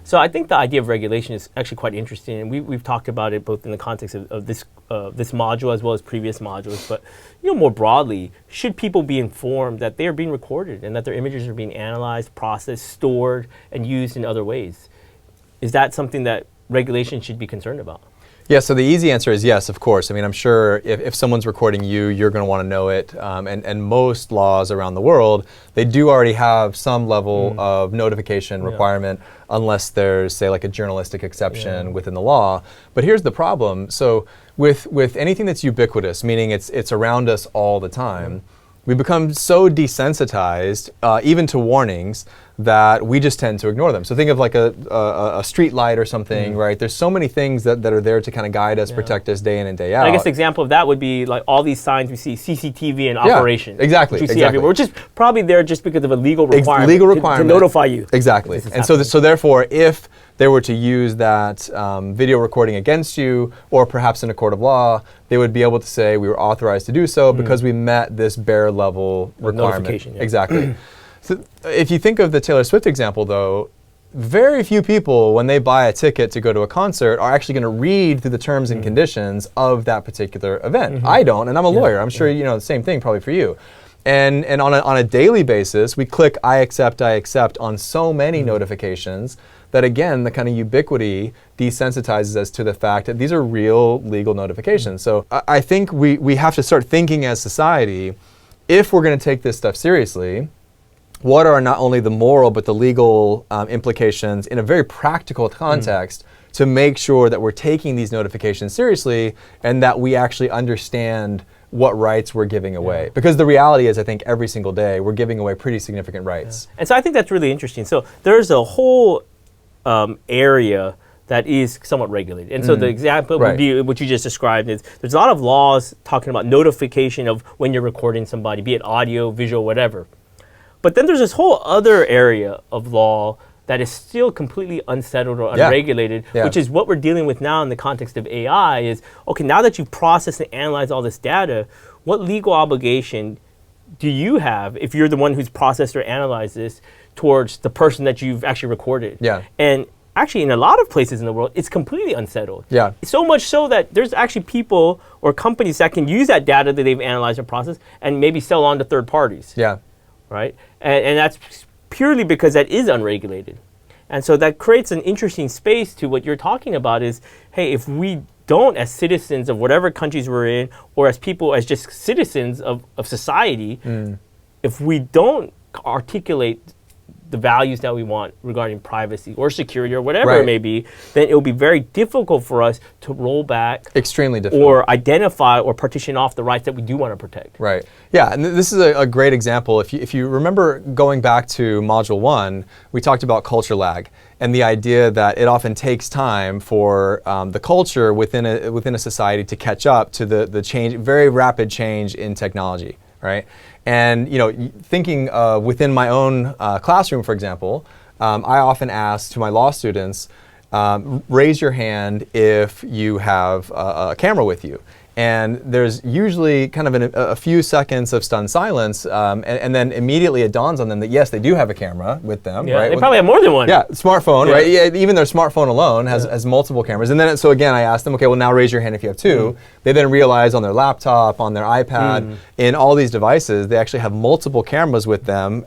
So I think the idea of regulation is actually quite interesting, and we've talked about it both in the context of this module as well as previous modules. But more broadly, should people be informed that they are being recorded and that their images are being analyzed, processed, stored, and used in other ways? Is that something that regulation should be concerned about? Yeah, so the easy answer is yes, of course. I mean, I'm sure if someone's recording you, you're going to want to know it. And most laws around the world, they do already have some level of notification requirement, unless there's, say, like a journalistic exception within the law. But here's the problem. So with anything that's ubiquitous, meaning it's around us all the time, we become so desensitized, even to warnings, that we just tend to ignore them. So think of like a street light or something, right? There's so many things that are there to kind of guide us, protect us day in and day out. And I guess the example of that would be like all these signs we see, CCTV in operation. Exactly. Which we see everywhere, which is probably there just because of a legal requirement, to notify you. Exactly. And so therefore, if they were to use that video recording against you, or perhaps in a court of law, they would be able to say we were authorized to do so because we met this bare level requirement. Notification, Exactly. So if you think of the Taylor Swift example, though, very few people, when they buy a ticket to go to a concert, are actually going to read through the terms and conditions of that particular event. I don't, and I'm a lawyer. I'm sure the same thing probably for you. And on a daily basis, we click I accept on so many notifications that, again, the kind of ubiquity desensitizes us to the fact that these are real legal notifications. So I think we have to start thinking as society, if we're going to take this stuff seriously, what are not only the moral but the legal implications in a very practical context to make sure that we're taking these notifications seriously and that we actually understand what rights we're giving away. Because the reality is, I think every single day we're giving away pretty significant rights. And so I think that's really interesting. So there's a whole area that is somewhat regulated. And so the example would be what you just described is there's a lot of laws talking about notification of when you're recording somebody, be it audio, visual, whatever. But then there's this whole other area of law that is still completely unsettled or unregulated, which is what we're dealing with now in the context of AI is, okay, now that you've processed and analyzed all this data, what legal obligation do you have, if you're the one who's processed or analyzed this, towards the person that you've actually recorded? And actually, in a lot of places in the world, it's completely unsettled. So much so that there's actually people or companies that can use that data that they've analyzed and processed and maybe sell on to third parties. Right? And that's purely because that is unregulated. And so that creates an interesting space to what you're talking about is, hey, if we don't, as citizens of whatever countries we're in, or as people, as just citizens of society, if we don't articulate the values that we want regarding privacy or security or whatever it may be, then it will be very difficult for us to roll back. Extremely difficult. Or identify or partition off the rights that we do want to protect. Yeah, and this is a great example. If you remember going back to Module 1, we talked about culture lag and the idea that it often takes time for the culture within a society to catch up to the change, very rapid change in technology, right? And thinking within my own classroom, for example, I often ask to my law students, raise your hand if you have a camera with you. And there's usually kind of a few seconds of stunned silence, and then immediately it dawns on them that yes, they do have a camera with them. Right? They probably have more than one. Smartphone, right? Yeah, even their smartphone alone has multiple cameras. And then so again, I ask them, okay, well now raise your hand if you have two. They then realize on their laptop, on their iPad, in all these devices, they actually have multiple cameras with them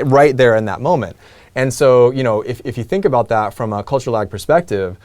right there in that moment. And so if you think about that from a culture lag perspective,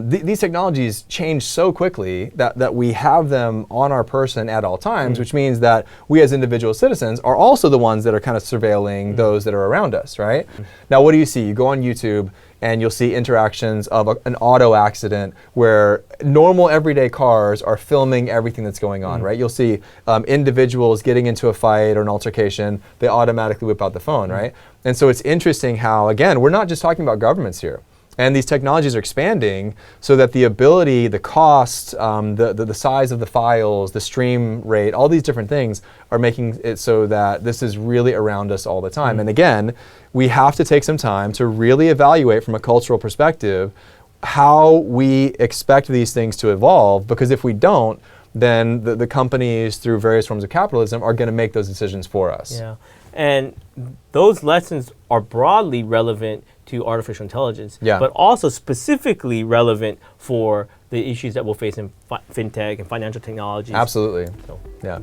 these technologies change so quickly that we have them on our person at all times, which means that we as individual citizens are also the ones that are kind of surveilling those that are around us, right? Now, what do you see? You go on YouTube and you'll see interactions of an auto accident where normal everyday cars are filming everything that's going on, right? You'll see individuals getting into a fight or an altercation, they automatically whip out the phone, right? And so it's interesting how, again, we're not just talking about governments here. And these technologies are expanding so that the ability, the cost, the size of the files, the stream rate, all these different things are making it so that this is really around us all the time. And again, we have to take some time to really evaluate from a cultural perspective how we expect these things to evolve, because if we don't, then the companies through various forms of capitalism are going to make those decisions for us. And those lessons are broadly relevant to artificial intelligence, Yeah. but also specifically relevant for the issues that we'll face in fintech and financial technologies. Absolutely. So. Yeah.